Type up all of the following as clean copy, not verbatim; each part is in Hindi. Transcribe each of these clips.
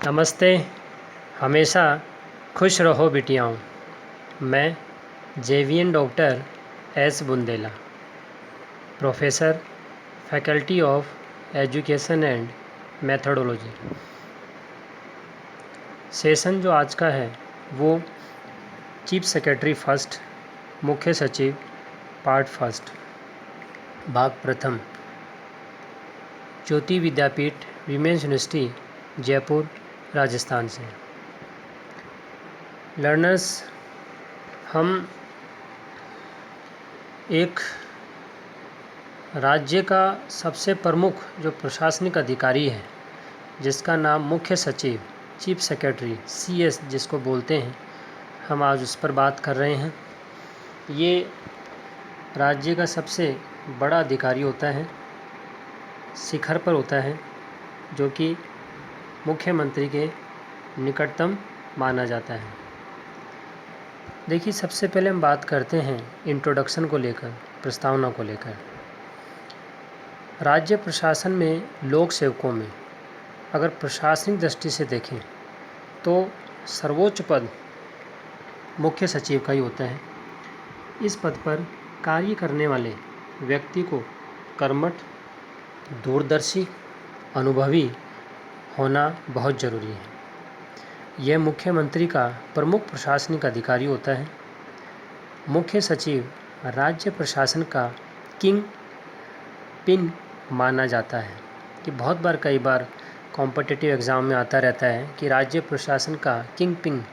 नमस्ते। हमेशा खुश रहो बिटियाओं। मैं JVN doctor S Bundela, professor, faculty of education and methodology. Session जो आज का है वो चीफ सेक्रेटरी फर्स्ट, मुख्य सचिव पार्ट फर्स्ट, भाग प्रथम, ज्योति विद्यापीठ विमेंस यूनिवर्सिटी जयपुर राजस्थान से। लर्नर्स, हम एक राज्य का सबसे प्रमुख जो प्रशासनिक अधिकारी है जिसका नाम मुख्य सचिव, चीफ सेक्रेटरी, सीएस जिसको बोलते हैं, हम आज उस पर बात कर रहे हैं। ये राज्य का सबसे बड़ा अधिकारी होता है, शिखर पर होता है, जो कि मुख्यमंत्री के निकटतम माना जाता है। देखिए, सबसे पहले हम बात करते हैं इंट्रोडक्शन को लेकर, प्रस्तावना को लेकर। राज्य प्रशासन में लोक सेवकों में अगर प्रशासनिक दृष्टि से देखें तो सर्वोच्च पद मुख्य सचिव का ही होता है। इस पद पर कार्य करने वाले व्यक्ति को कर्मठ, दूरदर्शी, अनुभवी होना बहुत ज़रूरी है। यह मुख्यमंत्री का प्रमुख प्रशासनिक अधिकारी होता है। मुख्य सचिव राज्य प्रशासन का किंग पिन माना जाता है कि बहुत बार, कई बार कॉम्पिटिटिव एग्ज़ाम में आता रहता है कि राज्य प्रशासन का किंग पिन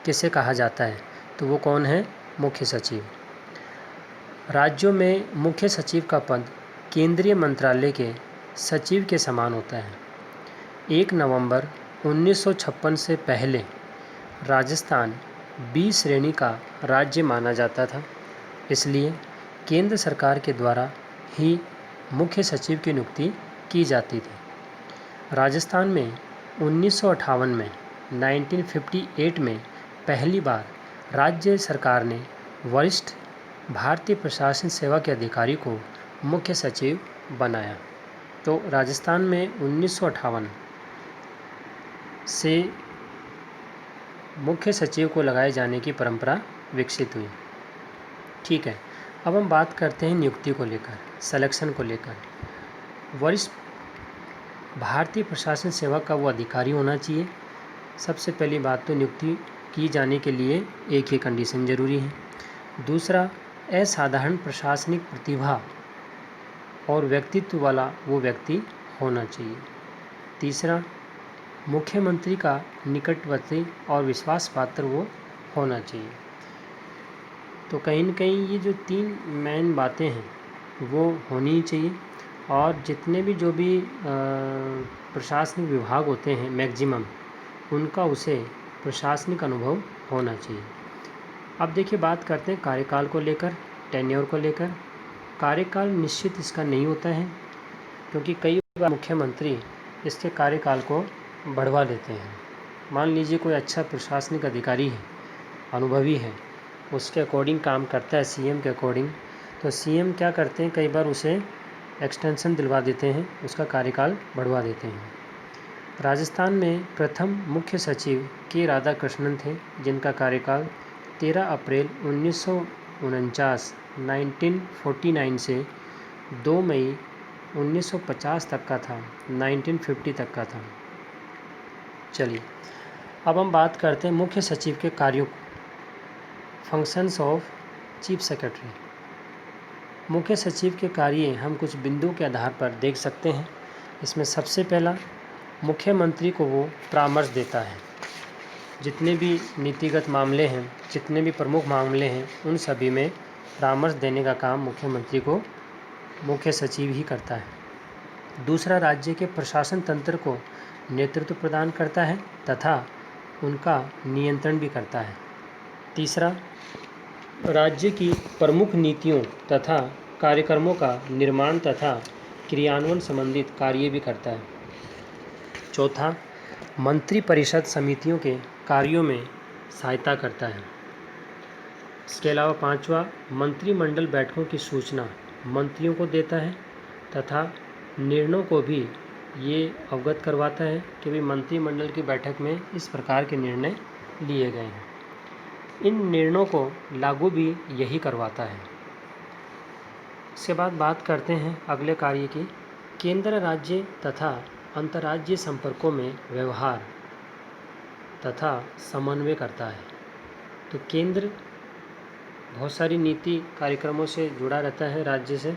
किसे कहा जाता है, तो वो कौन है? मुख्य सचिव। राज्यों में मुख्य सचिव का पद केंद्रीय मंत्रालय के सचिव के समान होता है। 1 नवंबर 1956 से पहले राजस्थान बी श्रेणी का राज्य माना जाता था, इसलिए केंद्र सरकार के द्वारा ही मुख्य सचिव की नियुक्ति की जाती थी। राजस्थान में 1958 में 1958 में पहली बार राज्य सरकार ने वरिष्ठ भारतीय प्रशासन सेवा के अधिकारी को मुख्य सचिव बनाया। तो राजस्थान में 1958 से मुख्य सचिव को लगाए जाने की परंपरा विकसित हुई। ठीक है, अब हम बात करते हैं नियुक्ति को लेकर, सिलेक्शन को लेकर। वरिष्ठ भारतीय प्रशासन सेवा का वो अधिकारी होना चाहिए। सबसे पहली बात तो नियुक्ति की जाने के लिए एक ही कंडीशन ज़रूरी है। दूसरा, असाधारण प्रशासनिक प्रतिभा और व्यक्तित्व वाला वो व्यक्ति होना चाहिए। तीसरा, मुख्यमंत्री का निकटवर्ती और विश्वास पात्र वो होना चाहिए। तो कहीं न कहीं ये जो 3 मेन बातें हैं वो होनी ही चाहिए। और जितने भी जो भी प्रशासनिक विभाग होते हैं मैक्सिमम, उनका उसे प्रशासनिक अनुभव होना चाहिए। अब देखिए, बात करते हैं कार्यकाल को लेकर, टेन्योर को लेकर। कार्यकाल निश्चित इसका नहीं होता है, क्योंकि कई बार मुख्यमंत्री इसके कार्यकाल को बढ़वा देते हैं। मान लीजिए कोई अच्छा प्रशासनिक अधिकारी है, अनुभवी है, उसके अकॉर्डिंग काम करता है, सीएम के अकॉर्डिंग, तो सीएम क्या करते हैं, कई बार उसे एक्सटेंशन दिलवा देते हैं, उसका कार्यकाल बढ़वा देते हैं। राजस्थान में प्रथम मुख्य सचिव के राधाकृष्णन थे, जिनका कार्यकाल 13 अप्रैल 1949 से 2 मई 1950 तक का था, 1950 तक का था। चलिए, अब हम बात करते हैं मुख्य सचिव के कार्यों, फंक्शंस ऑफ चीफ सेक्रेटरी। मुख्य सचिव के कार्य हम कुछ बिंदु के आधार पर देख सकते हैं। इसमें सबसे पहला, मुख्यमंत्री को वो परामर्श देता है। जितने भी नीतिगत मामले हैं, जितने भी प्रमुख मामले हैं, उन सभी में परामर्श देने का काम मुख्यमंत्री को मुख्य सचिव ही करता है। दूसरा, राज्य के प्रशासन तंत्र को नेतृत्व प्रदान करता है तथा उनका नियंत्रण भी करता है। तीसरा, राज्य की प्रमुख नीतियों तथा कार्यक्रमों का निर्माण तथा क्रियान्वयन संबंधित कार्य भी करता है। चौथा, मंत्रिपरिषद समितियों के कार्यों में सहायता करता है। इसके अलावा पांचवा, मंत्रिमंडल बैठकों की सूचना मंत्रियों को देता है तथा निर्णयों को भी ये अवगत करवाता है कि भाई मंत्रिमंडल की बैठक में इस प्रकार के निर्णय लिए गए हैं। इन निर्णयों को लागू भी यही करवाता है। इसके बाद बात करते हैं अगले कार्य की। केंद्र राज्य तथा अंतर्राज्यीय संपर्कों में व्यवहार तथा समन्वय करता है। तो केंद्र बहुत सारी नीति कार्यक्रमों से जुड़ा रहता है राज्य से,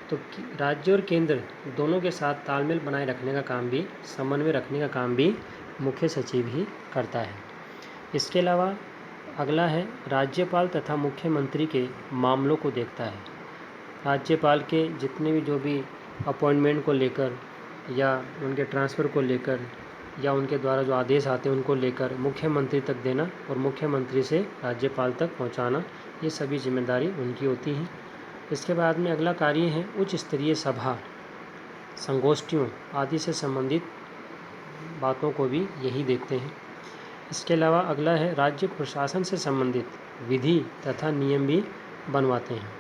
तो राज्य और केंद्र दोनों के साथ तालमेल बनाए रखने का काम भी, समन्वय रखने का काम भी मुख्य सचिव ही करता है। इसके अलावा अगला है राज्यपाल तथा मुख्यमंत्री के मामलों को देखता है। राज्यपाल के जितने भी जो भी अपॉइंटमेंट को लेकर या उनके ट्रांसफ़र को लेकर या उनके द्वारा जो आदेश आते हैं उनको लेकर मुख्यमंत्री तक देना और मुख्यमंत्री से राज्यपाल तक पहुंचाना, ये सभी जिम्मेदारी उनकी होती है। इसके बाद में अगला कार्य है उच्च स्तरीय सभा, संगोष्ठियों आदि से संबंधित बातों को भी यही देखते हैं। इसके अलावा अगला है राज्य प्रशासन से संबंधित विधि तथा नियम भी बनवाते हैं।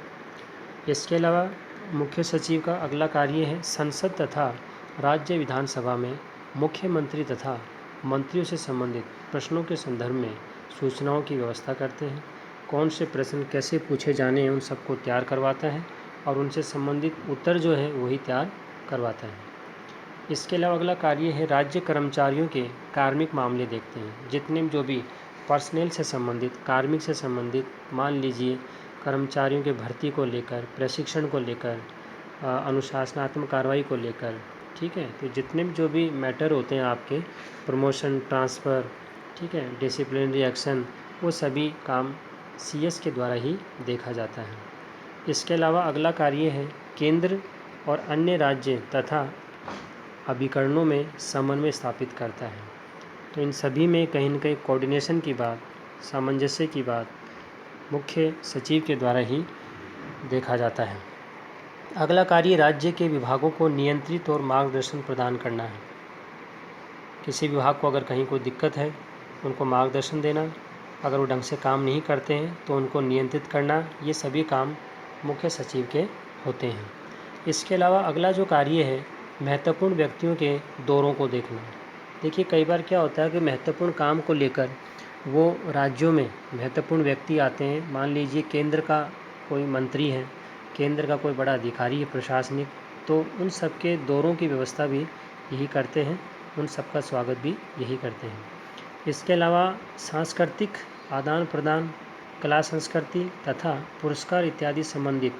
इसके अलावा मुख्य सचिव का अगला कार्य है संसद तथा राज्य विधानसभा में मुख्यमंत्री तथा मंत्रियों से संबंधित प्रश्नों के संदर्भ में सूचनाओं की व्यवस्था करते हैं। कौन से प्रश्न कैसे पूछे जाने हैं उन सबको तैयार करवाता है और उनसे संबंधित उत्तर जो है वही तैयार करवाता है। इसके अलावा अगला कार्य है राज्य कर्मचारियों के कार्मिक मामले देखते हैं। जितने जो भी पर्सनल से संबंधित, कार्मिक से संबंधित, मान लीजिए कर्मचारियों के भर्ती को लेकर, प्रशिक्षण को लेकर, अनुशासनात्मक कार्रवाई को लेकर, ठीक है, तो जितने भी जो भी मैटर होते हैं आपके, प्रमोशन, ट्रांसफ़र, ठीक है, डिसिप्लिनरी एक्शन, वो सभी काम सीएस के द्वारा ही देखा जाता है। इसके अलावा अगला कार्य है केंद्र और अन्य राज्य तथा अभिकरणों में समन्वय स्थापित करता है। तो इन सभी में कहीं न कहीं कोऑर्डिनेशन की बात, सामंजस्य की बात मुख्य सचिव के द्वारा ही देखा जाता है। अगला कार्य राज्य के विभागों को नियंत्रित और मार्गदर्शन प्रदान करना है। किसी विभाग को अगर कहीं कोई दिक्कत है उनको मार्गदर्शन देना, अगर वो ढंग से काम नहीं करते हैं तो उनको नियंत्रित करना, ये सभी काम मुख्य सचिव के होते हैं। इसके अलावा अगला जो कार्य है महत्वपूर्ण व्यक्तियों के दौरों को देखना। देखिए कई बार क्या होता है कि महत्वपूर्ण काम को लेकर वो राज्यों में महत्वपूर्ण व्यक्ति आते हैं। मान लीजिए केंद्र का कोई मंत्री है, केंद्र का कोई बड़ा अधिकारी है प्रशासनिक, तो उन सब के दौरों की व्यवस्था भी यही करते हैं, उन सब का स्वागत भी यही करते हैं। इसके अलावा सांस्कृतिक आदान प्रदान, कला संस्कृति तथा पुरस्कार इत्यादि संबंधित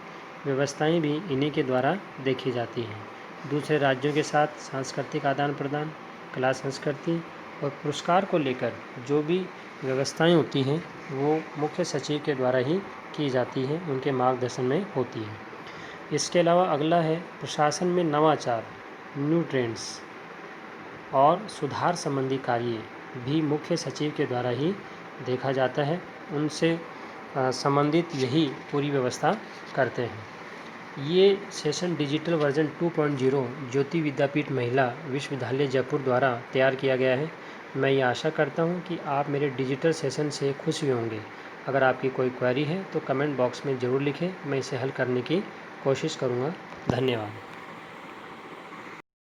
व्यवस्थाएं भी इन्हीं के द्वारा देखी जाती हैं। दूसरे राज्यों के साथ सांस्कृतिक आदान प्रदान, कला संस्कृति और पुरस्कार को लेकर जो भी व्यवस्थाएं होती हैं वो मुख्य सचिव के द्वारा ही की जाती हैं, उनके मार्गदर्शन में होती है। इसके अलावा अगला है प्रशासन में नवाचार, न्यू ट्रेंड्स और सुधार संबंधी कार्य भी मुख्य सचिव के द्वारा ही देखा जाता है, उनसे संबंधित यही पूरी व्यवस्था करते हैं। ये सेशन डिजिटल वर्जन 2.0 ज्योति विद्यापीठ महिला विश्वविद्यालय जयपुर द्वारा तैयार किया गया है। मैं ये आशा करता हूँ कि आप मेरे डिजिटल सेशन से खुश हुए होंगे। अगर आपकी कोई क्वेरी है तो कमेंट बॉक्स में ज़रूर लिखें, मैं इसे हल करने की कोशिश करूँगा। धन्यवाद।